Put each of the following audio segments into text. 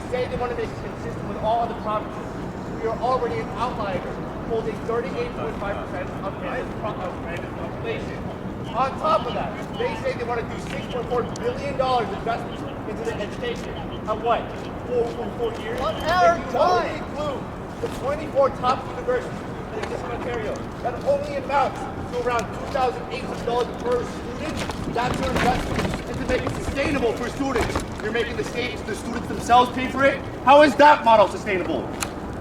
say they want to make it consistent with all other provinces. We are already an outlier, holding 38.5% of Canada's population. On top of that, they say they want to do $6.4 billion investments into the education. At what? 4 years? On our time! Include the 24 top universities that exist in Ontario. That only amounts to around $2,800 per student. That's your investment. And to make it sustainable for students, you're making the students themselves pay for it. How is that model sustainable?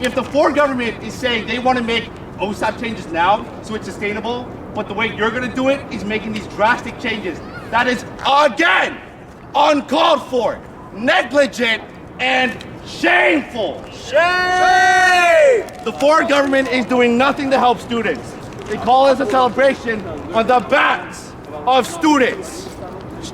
If the Ford government is saying they want to make OSAP changes now so it's sustainable, but the way you're going to do it is making these drastic changes, that is, again, uncalled for, negligent, and shameful. Shame! The Ford government is doing nothing to help students. They call us a celebration on the backs of students.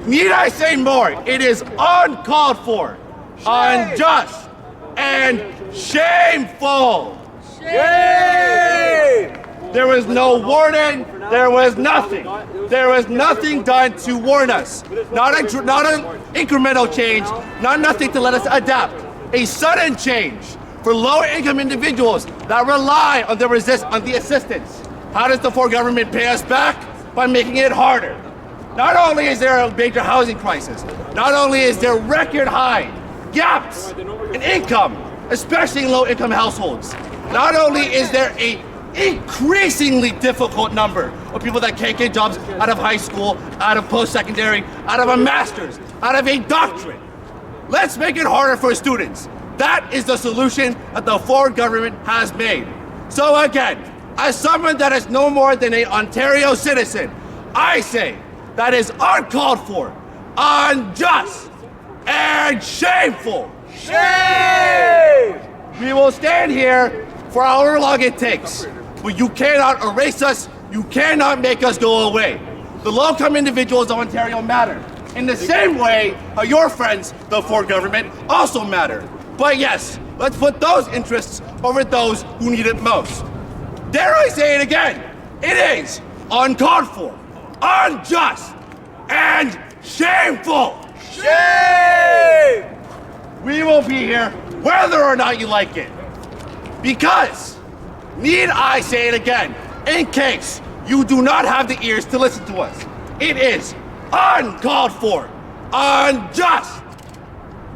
Need I say more? It is uncalled for, unjust, and shameful. Shame! There was no warning. There was nothing. There was nothing done to warn us. Not an incremental change. Nothing to let us adapt. A sudden change for low-income individuals that rely on the assistance. How does the Ford government pay us back? By making it harder. Not only is there a major housing crisis, not only is there record high gaps in income, especially in low-income households. Not only is there a increasingly difficult number of people that can't get jobs out of high school, out of post-secondary, out of a master's, out of a doctorate. Let's make it harder for students. That is the solution that the Ford government has made. So again, as someone that is no more than an Ontario citizen, I say that is uncalled for, unjust, and shameful. Shame! We will stand here for however long it takes, but you cannot erase us, you cannot make us go away. The low-income individuals of Ontario matter. In the same way, how your friends, the Ford government, also matter. But yes, let's put those interests over those who need it most. Dare I say it again? It is uncalled for, unjust, and shameful. Shame! We will be here whether or not you like it. Because, need I say it again, in case you do not have the ears to listen to us, it is uncalled for, unjust,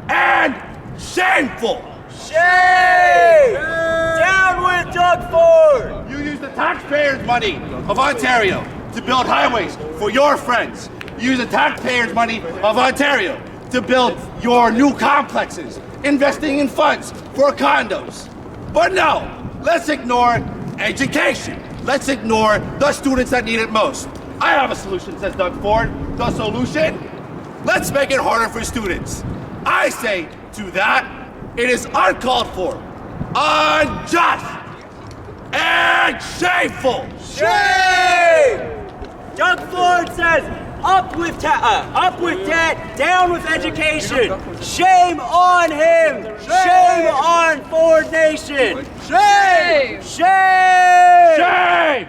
and shameful. Shame! Down with Doug Ford! You use the taxpayers' money of Ontario to build highways for your friends. You use the taxpayers' money of Ontario to build your new complexes, investing in funds for condos. But no, let's ignore education. Let's ignore the students that need it most. I have a solution, says Doug Ford. The solution? Let's make it harder for students. I say to that, it is uncalled for, unjust, and shameful. Shame! Doug Ford says, up with debt, down with education. Shame on him. Shame on Ford Nation. Shame! Shame! Shame!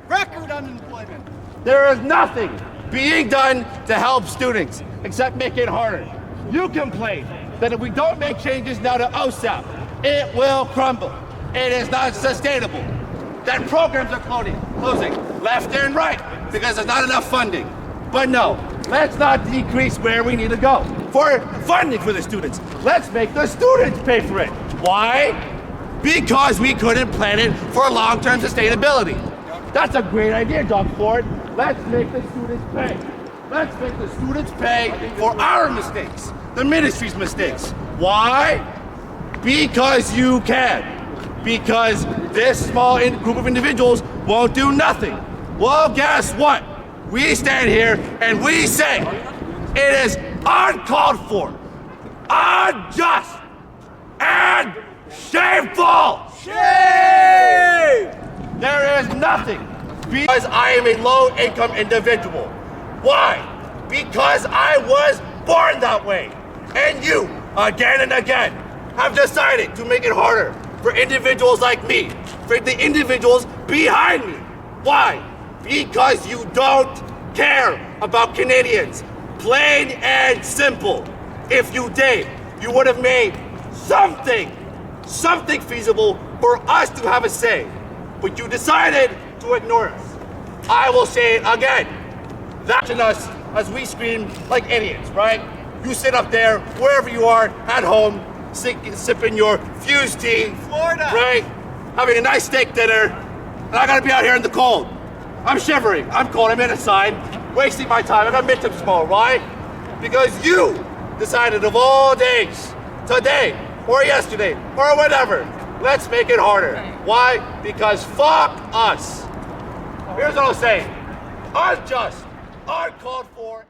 Record unemployment. There is nothing being done to help students except make it harder. You complain that if we don't make changes now to OSAP, it will crumble. It is not sustainable. That programs are closing left and right because there's not enough funding. But no, let's not decrease where we need to go for funding for the students. Let's make the students pay for it. Why? Because we couldn't plan it for long-term sustainability. That's a great idea, Doug Ford. Let's make the students pay. Let's make the students pay for our mistakes, the ministry's mistakes. Why? Because you can. Because this small group of individuals won't do nothing. Well, guess what? We stand here and we say it is uncalled for, unjust, and shameful. Shame! There is nothing because I am a low-income individual. Why? Because I was born that way. And you, again and again, have decided to make it harder for individuals like me, for the individuals behind me. Why? Because you don't care about Canadians. Plain and simple. If you did, you would have made something feasible for us to have a say. But you decided to ignore us. I will say it again. That's in us as we scream like idiots, right? You sit up there, wherever you are, at home, sipping your fused tea, Florida. right? Having a nice steak dinner, and I gotta be out here in the cold. I'm shivering, I'm cold, I'm inside, wasting my time. I got midterms tomorrow. Why? Because you decided of all days, today, or yesterday, or whatever, let's make it harder. Why? Because fuck us. Here's what I'll say. Unjust, uncalled for,